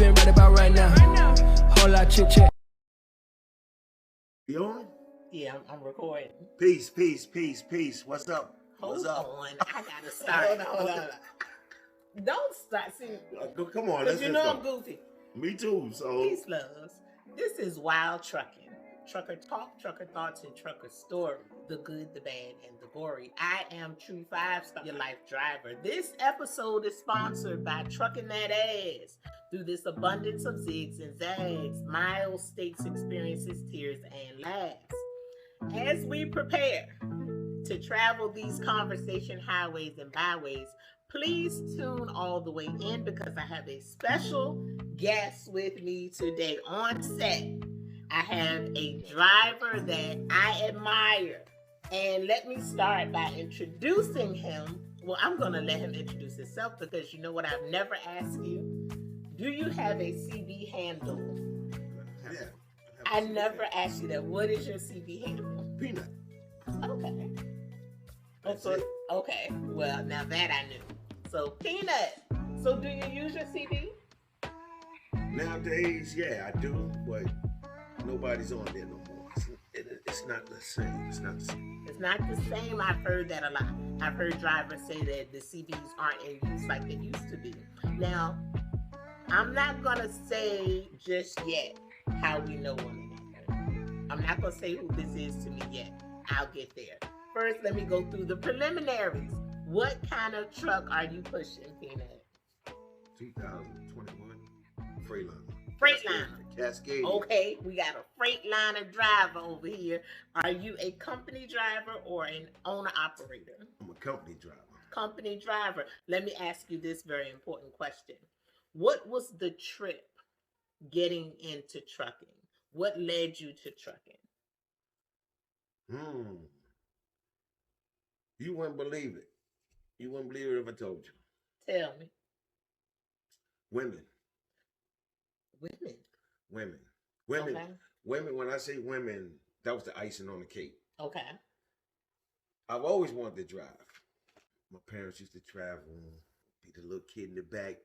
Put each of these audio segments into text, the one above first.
popping right about right now. Whole lot chit chat. You on? Yeah, I'm recording. Peace. What's up? Hold on, I gotta start. Hold on. Don't start. See, come on, because you know I'm goofy. Me too. So Peace, loves. This is Wild Truckin'. Trucker talk, trucker thoughts, and trucker story. The good, the bad, and the gory. I am True 5-Star, your life driver. This episode is sponsored by Truckinthatazz. Through this abundance of zigs and zags, miles, stakes, experiences, tears, and laughs. As we prepare to travel these conversation highways and byways, please tune all the way in because I have a special guest with me today on set. I have a driver that I admire. And let me start by introducing him. Well, I'm going to let him introduce himself because you know what I've never asked you? Do you have a CB handle? yeah. I never asked you that. What is your CB handle? Peanut. Okay. That's it. Okay. Well, now that I knew. So, Peanut. So, do you use your CB? Nowadays, yeah, I do, but nobody's on there no more. It's not the same. It's not the same. It's not the same. I've heard that a lot. I've heard drivers say that the CBs aren't in use like they used to be. Now, I'm not going to say just yet how we know one another. I'm not going to say who this is to me yet. I'll get there. First, let me go through the preliminaries. What kind of truck are you pushing, Peanut? 2021 Freightliner. Freightliner. Cascade. Okay, we got a Freightliner driver over here. Are you a company driver or an owner-operator? I'm a company driver. Company driver. Let me ask you this very important question. What was the trip getting into trucking? What led you to trucking? You wouldn't believe it. You wouldn't believe it if I told you. Tell me. Women. Okay. Women, when I say women, that was the icing on the cake. Okay. I've always wanted to drive. My parents used to travel, be the little kid in the back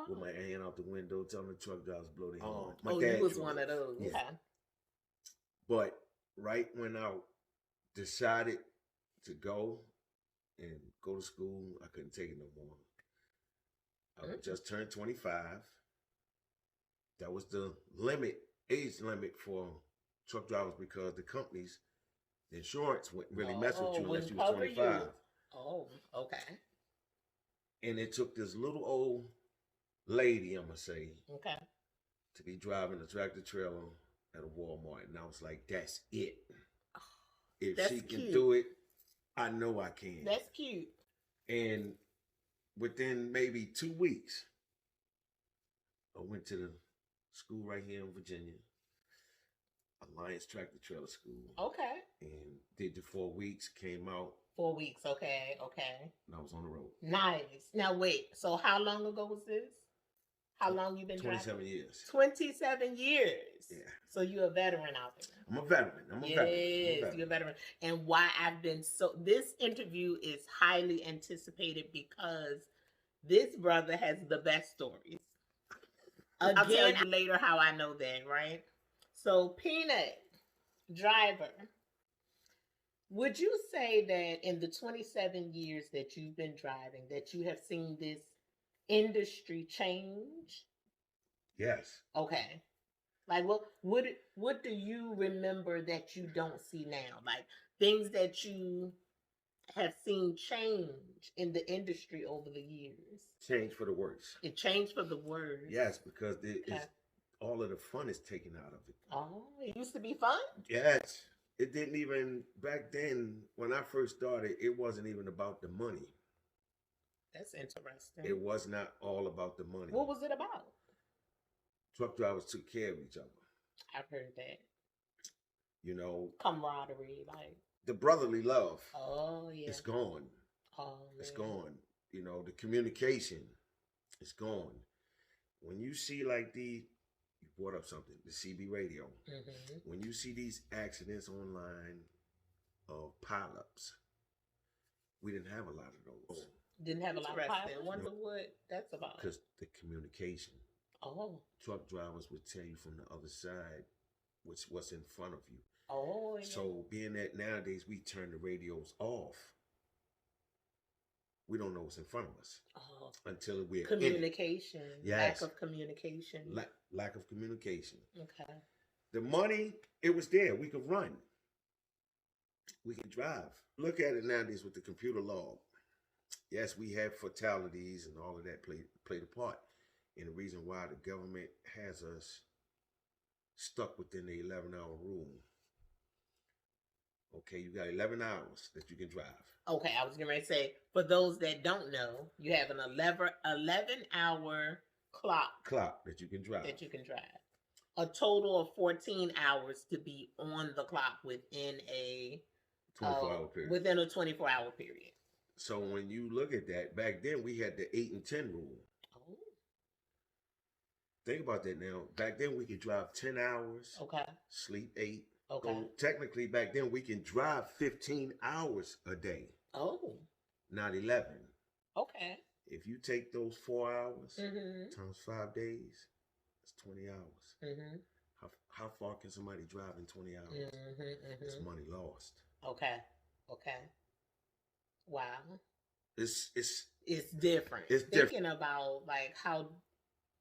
with my hand out the window telling the truck drivers blow their horn. My dad you was drove. one of those. Yeah. Okay. But right when I decided to go to school, I couldn't take it no more. I just turned 25. That was the age limit for truck drivers because the companies, the insurance wouldn't really mess with you unless you was 25. Oh, okay. And it took this little old lady, I'm going to say, okay, to be driving a tractor trailer at a Walmart. And I was like, that's it. If that's she can cute. do it, I know I can. That's cute. And within maybe 2 weeks, I went to the school right here in Virginia, Alliance Tractor Trailer School. Okay. And did the 4 weeks, came out. 4 weeks, okay. And I was on the road. Nice. Now wait, so how long ago was this? How long you been 27 driving? years. 27 years. Yeah. So you're a veteran out there. I'm a veteran. Yes, you're a veteran. And why I've been this interview is highly anticipated because this brother has the best stories. Again, I'll tell you later how I know that, right? So, Peanut, driver, would you say that in the 27 years that you've been driving, that you have seen this industry change? Yes. Okay. Like, what do you remember that you don't see now? Like, things that you have seen change in the industry over the years. Change for the worse. It changed for the worse. Yes, because all of the fun is taken out of it. Oh, it used to be fun? Yes. It didn't even, back then, when I first started, it wasn't even about the money. That's interesting. It was not all about the money. What was it about? Truck drivers took care of each other. I've heard that. You know. Camaraderie, like. The brotherly love. Oh, yeah. It's gone. Oh, it's gone. You know, the communication is gone. When you see like you brought up something, the CB radio. Mm-hmm. When you see these accidents online of pileups, we didn't have a lot of those. Didn't have a lot of pileups. I wonder what that's about. Because the communication. Oh. Truck drivers would tell you from the other side what's in front of you. Oh, yeah. So being that nowadays we turn the radios off, we don't know what's in front of us until we're communication. Yes. Lack of communication. Lack of communication. Okay. The money, it was there. We could run. We could drive. Look at it nowadays with the computer log. Yes, we have fatalities and all of that played a part in the reason why the government has us stuck within the 11-hour rule. Okay, you got 11 hours that you can drive. Okay, I was going to say, for those that don't know, you have an 11-hour clock that you can drive. A total of 14 hours to be on the clock within a 24-hour period. Within a 24-hour period. So when you look at that, back then we had the 8 and 10 rule. Oh. Think about that now. Back then we could drive 10 hours. Okay. Sleep 8. Okay. So technically back then we can drive 15 hours a day. Oh. Not 11. Okay. If you take those 4 hours times 5 days, it's 20 hours. How far can somebody drive in 20 hours? It's money lost. Okay. Wow. It's different. It's thinking about like how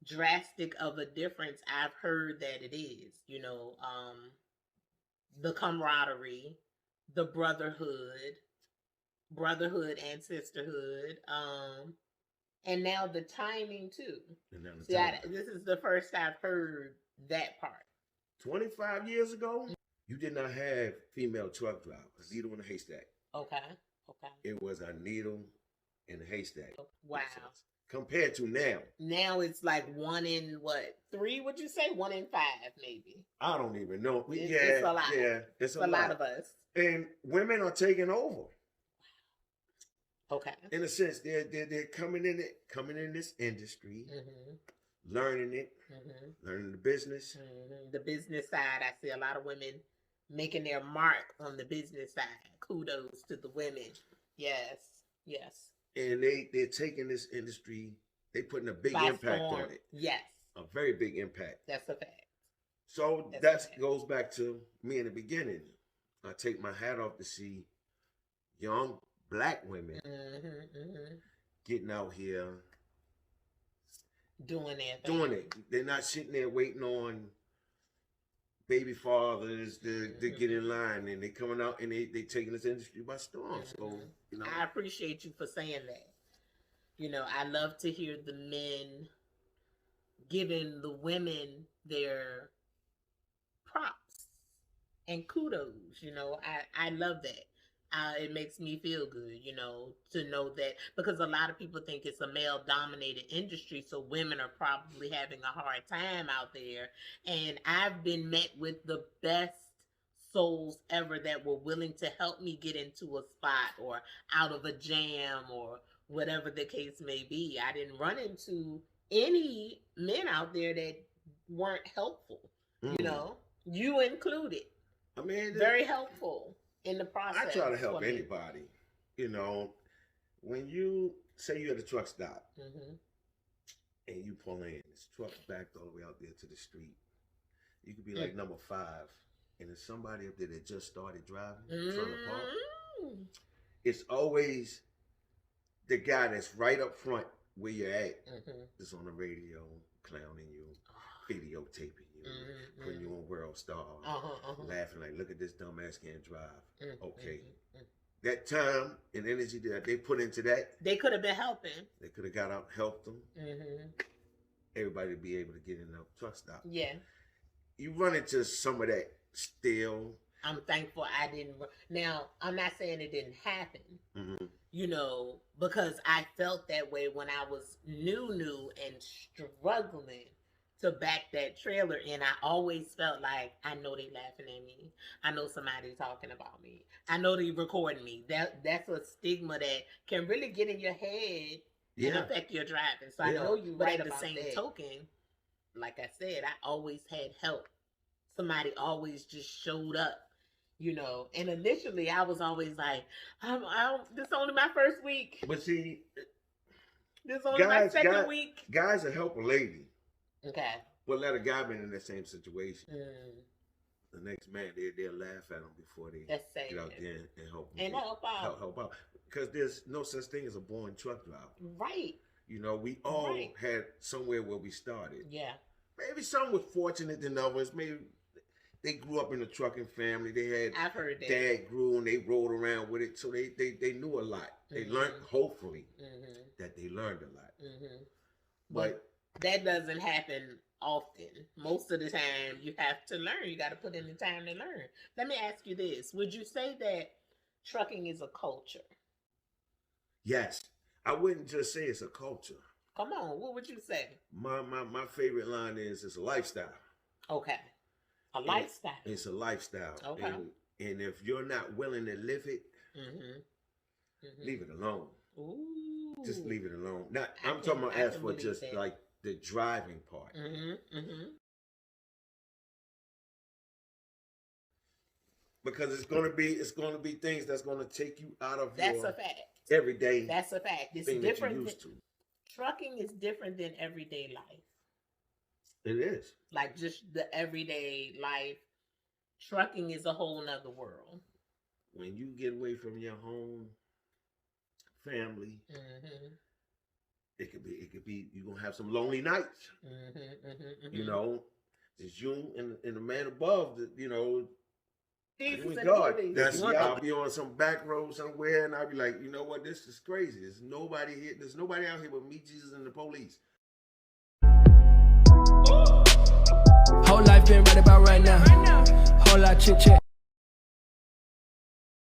drastic of a difference I've heard that it is. You know, the camaraderie, the brotherhood and sisterhood, and now the timing too. This is the first I've heard that part. 25 years ago, you did not have female truck drivers. Needle in a haystack. Okay. It was a needle in a haystack. Wow. Compared to now. Now it's like 1 in 3, would you say? 1 in 5, maybe. I don't even know. It's a lot. Yeah, it's a lot of us. And women are taking over. Okay. In a sense, they're coming in this industry, learning it, learning the business. The business side, I see a lot of women making their mark on the business side. Kudos to the women. Yes. And they're taking this industry, they putting a big impact on it. Yes. A very big impact. That's a fact. So that goes back to me in the beginning. I take my hat off to see young Black women getting out here doing it. They're not sitting there waiting on baby fathers to get in line, and they coming out and they taking this industry by storm. So you know, I appreciate you for saying that. You know, I love to hear the men giving the women their props and kudos. You know, I love that. It makes me feel good, you know, to know that, because a lot of people think it's a male-dominated industry, so women are probably having a hard time out there. And I've been met with the best souls ever that were willing to help me get into a spot or out of a jam or whatever the case may be. I didn't run into any men out there that weren't helpful, you know, you included. I mean, very helpful in the process. I try to help anybody. You know, when you say you're at a truck stop and you pull in, this truck's backed all the way out there to the street. You could be like number 5, and there's somebody up there that just started driving, trying to park. It's always the guy that's right up front where you're at, that's on the radio, clowning you, videotaping you, putting you on World Star, laughing like, look at this dumbass can't drive. Okay. That time and energy that they put into that, they could have been helping. They could have got out, helped them. Everybody would be able to get in a truck stop. Yeah. You run into some of that still. I'm thankful I didn't. Now, I'm not saying it didn't happen, you know, because I felt that way when I was new and struggling to back that trailer in. I always felt like, I know they laughing at me. I know somebody talking about me. I know they recording me. That's a stigma that can really get in your head and affect your driving. So I know you right about that. But at the same token, like I said, I always had help. Somebody always just showed up, you know. And initially, I was always like, this is only my first week. But see, this is only my second week. Guys will help a lady. Okay. But let a guy been in that same situation. Mm. The next man, they'll laugh at him before they That's sad. get out there and help him. And help out. Help out. Because there's no such thing as a born truck driver. Right. You know, we all had somewhere where we started. Yeah. Maybe some was fortunate than others. Maybe they grew up in a trucking family. They had I've heard that. dad grew and they rolled around with it. So they knew a lot. They learned, hopefully, that they learned a lot. But that doesn't happen often. Most of the time, you have to learn. You got to put in the time to learn. Let me ask you this. Would you say that trucking is a culture? Yes. I wouldn't just say it's a culture. Come on. What would you say? My favorite line is it's a lifestyle. Okay. A lifestyle. It's a lifestyle. Okay. And if you're not willing to live it, leave it alone. Ooh. Just leave it alone. Not, I'm talking about as for just like the driving part. Because it's gonna be things that's gonna take you out of That's your a fact. everyday. That's a fact. It's thing different. that you're used to. Trucking is different than everyday life. It is. Like just the everyday life. Trucking is a whole nother world. When you get away from your home, family, it could be you're gonna have some lonely nights. You know, it's you and the man above that, you know. Jesus and God, movies. I'll be on some back road somewhere, and I'll be like, you know what, this is crazy. There's nobody here. There's nobody out here but me, Jesus, and the police. Whole life been right about right now. Whole lot chit chat.